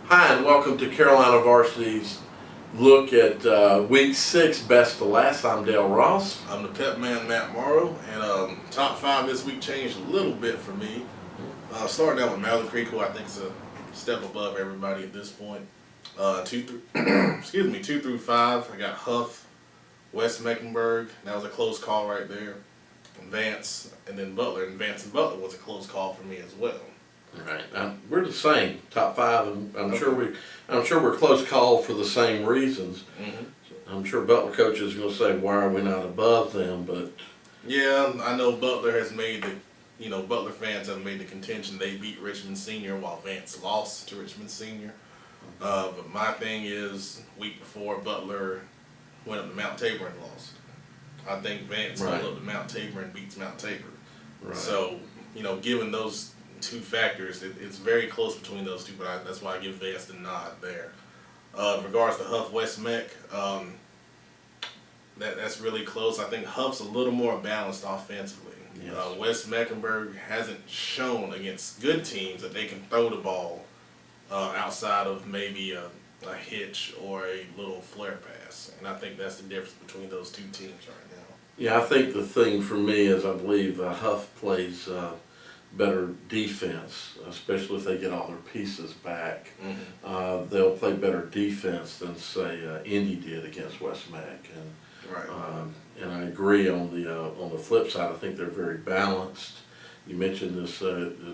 Hi, and welcome to Carolina Varsity's look at Week 6 Best to Last. I'm Dale Ross. I'm the pep man, Matt Morrow, and top 5 this week changed a little bit for me. Starting out with Mallard Creek, who I think is a step above everybody at this point. 2 through 5, I got Hough, West Mecklenburg. That was a close call right there. Vance, and then Butler. And Vance and Butler was a close call for me as well. Right. We're the same, top 5, and I'm sure we're close call for the same reasons. Mm-hmm. I'm sure Butler coaches are going to say, why are we not above them? But yeah, I know Butler has made Butler fans have made the contention they beat Richmond Senior while Vance lost to Richmond Senior. But my thing is, week before Butler went up to Mount Tabor and lost. I think Vance went up to Mount Tabor and beats Mount Tabor. Right. So, given those two factors, it's very close between those two, but that's why I give Vance the nod there. In regards to Hough West Mech, that's really close. I think Huff's a little more balanced offensively. Yes. West Mecklenburg hasn't shown against good teams that they can throw the ball outside of maybe a hitch or a little flare pass, and I think that's the difference between those two teams right now. Yeah, I think the thing for me is I believe Hough plays better defense, especially if they get all their pieces back. Mm-hmm. They'll play better defense than say Indy did against West Mac, and right. And I agree on the flip side. I think they're very balanced. You mentioned this the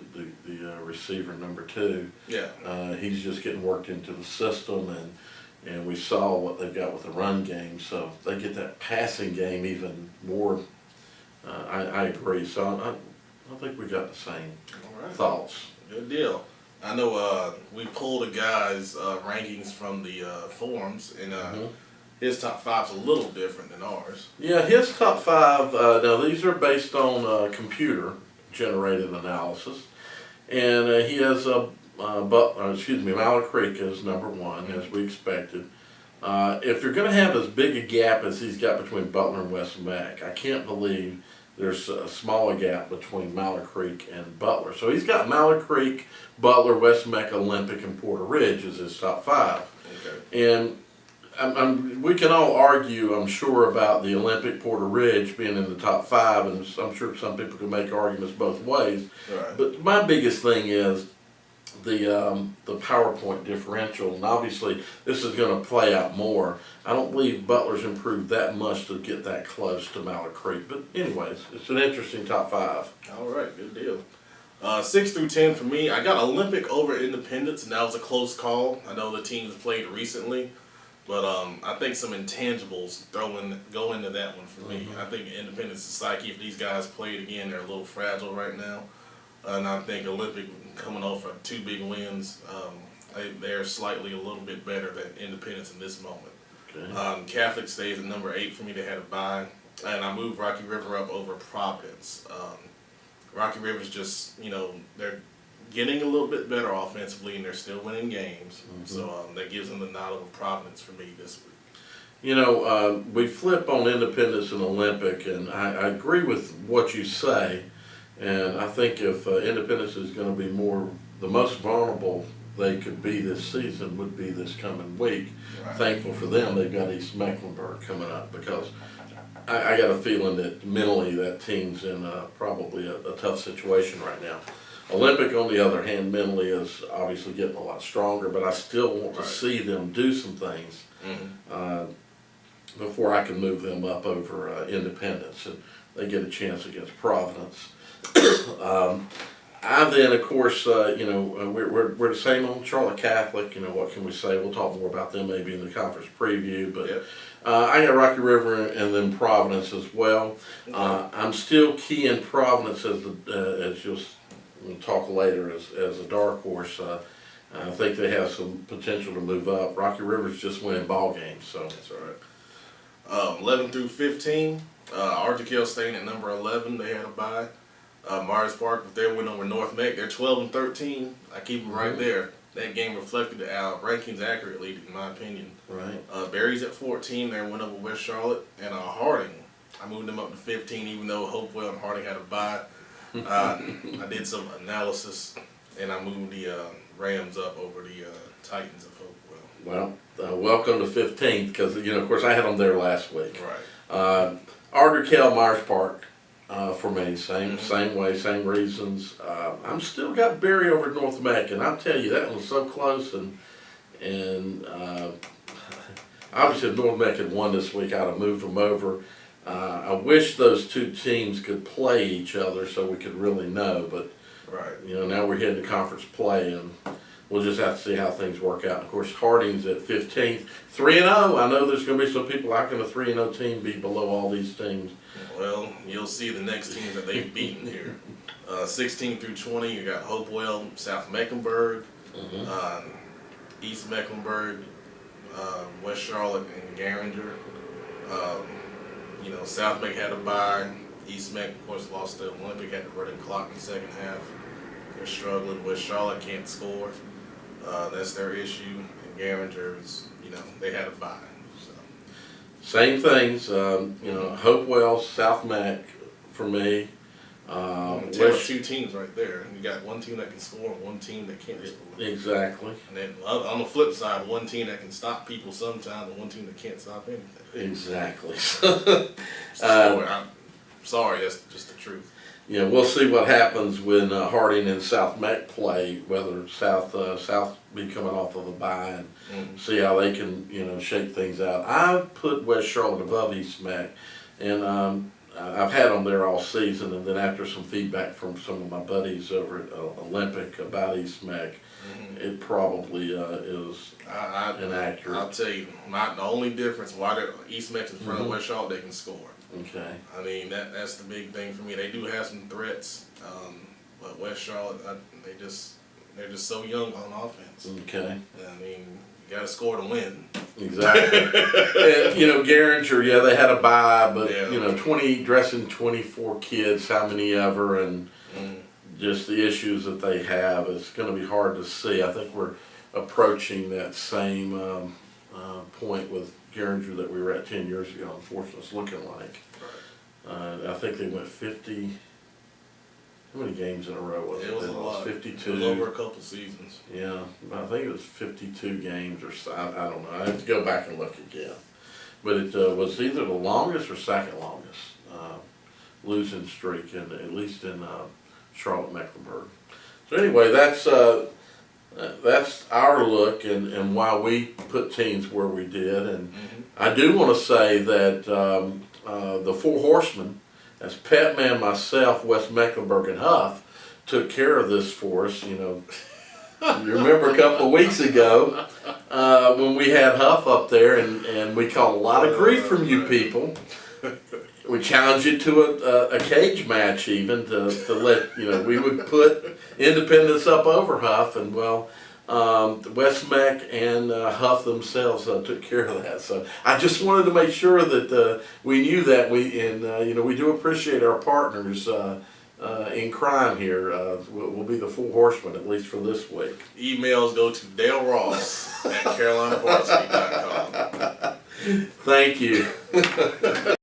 receiver number 2. Yeah. He's just getting worked into the system, and we saw what they've got with the run game. So if they get that passing game even more. I agree. So I think we got the same thoughts. Good deal. I know we pulled a guy's rankings from the forums, and his top 5's a little different than ours. Yeah, his top 5. Now these are based on computer-generated analysis, and he has Mallard Creek is number 1, as we expected. If they're going to have as big a gap as he's got between Butler and West Mac, I can't believe there's a smaller gap between Mallard Creek and Butler. So he's got Mallard Creek, Butler, West Mac, Olympic, and Porter Ridge as his top 5. Okay. And we can all argue, I'm sure, about the Olympic, Porter Ridge being in the top 5, and I'm sure some people can make arguments both ways. Right. But my biggest thing is the PowerPoint differential, and obviously this is going to play out more. I don't believe Butler's improved that much to get that close to Mallard Creek, but anyways, it's an interesting top 5. All right, good deal. 6 through 10 for me. I got Olympic over Independence, and that was a close call. I know the teams played recently, but I think some intangibles go into that one for me. I think Independence is psyche. If these guys played again, they're a little fragile right now. And I think Olympic, coming off of 2 big wins, they're slightly a little bit better than Independence in this moment. Okay. Catholic stays at number 8 for me. They had a bye. And I moved Rocky River up over Providence. Rocky River's just, they're getting a little bit better offensively, and they're still winning games. Mm-hmm. So that gives them the nod of Providence for me this week. We flip on Independence and Olympic, and I agree with what you say. And I think if Independence is going to be the most vulnerable they could be this season would be this coming week. Right. Thankful for them, they've got East Mecklenburg coming up, because I got a feeling that mentally that team's in probably a tough situation right now. Olympic, on the other hand, mentally is obviously getting a lot stronger, but I still want to see them do some things before I can move them up over Independence, and they get a chance against Providence. I then, of course, we're the same on Charlotte Catholic. What can we say? We'll talk more about them maybe in the conference preview. But I got Rocky River and then Providence as well. I'm still keying Providence as we'll talk later as a dark horse. I think they have some potential to move up. Rocky River's just winning ball games, so that's all right. 11 through 15, Ardrey Kell staying at number 11. They had a bye. Myers Park, with their win over North Meck, they're 12 and 13. I keep them right there. That game reflected our rankings accurately, in my opinion. Right. Berry's at 14. Their win over West Charlotte, and Harding, I moved them up to 15, even though Hopewell and Harding had a bye. I did some analysis, and I moved the Rams up over the Titans of Hopewell. Well, welcome to 15th because, of course, I had them there last week. Right. Ardrey Kell, Myers Park, for me, same way, same reasons. I'm still got Barry over at North Mac, and I'll tell you, that one was so close, and obviously if North Mac had won this week, I'd have moved them over. I wish those two teams could play each other so we could really know, but Right. now we're heading to conference play, and we'll just have to see how things work out. Of course, Harding's at 15th, 3-0. I know there's going to be some people. How can a 3-0 team be below all these teams? Well, you'll see the next teams that they've beaten here. 16 through 20, you got Hopewell, South Mecklenburg, East Mecklenburg, West Charlotte, and Garinger. South Meck had a bye. East Meck, of course, lost the Olympic, had to run the clock in the second half. They're struggling. West Charlotte can't score. That's their issue. And Garinger is, they had a bye. So. Same things. Hopewell, South Mac for me. Two teams right there. You got one team that can score and one team that can't score. Exactly. And then on the flip side, one team that can stop people sometimes and one team that can't stop anything. Exactly. I'm sorry, that's just the truth. We'll see what happens when Harding and South Mac play, whether South be coming off of a bye, and see how they can, shake things out. I put West Charlotte above East Mac, and I've had them there all season, and then after some feedback from some of my buddies over at Olympic about East Mac, it probably is inaccurate. I'll tell you, the only difference why East Mac's in front of West Charlotte, they can score. Okay. I mean, that's the big thing for me. They do have some threats, but West Charlotte, they're just so young on offense. Okay. I mean, you got to score to win. Exactly. And, Garinger, they had a bye, but, 20, dressing 24 kids, how many ever, and just the issues that they have, it's going to be hard to see. I think we're approaching that same point with Garinger that we were at 10 years ago, unfortunately, it's looking like. Right. I think they went 50, how many games in a row was it? It was a lot. 52. It was over a couple seasons. Yeah, I think it was 52 games or so. I don't know. I have to go back and look again. But it was either the longest or second longest losing streak, at least in Charlotte Mecklenburg. So anyway, that's our look and why we put teams where we did. And I do want to say that the Four Horsemen, as Pat Man, myself, West Mecklenburg, and Hough, took care of this for us. You remember a couple of weeks ago when we had Hough up there, and we caught a lot of grief from you people. We challenged you to a cage match even to let, we would put Independence up over Hough, and West Mac and Hough themselves took care of that. So I just wanted to make sure that we knew that we do appreciate our partners in crime here. We'll be the Four Horsemen, at least for this week. Emails go to Dale Ross at CarolinaVarsity.com. Thank you.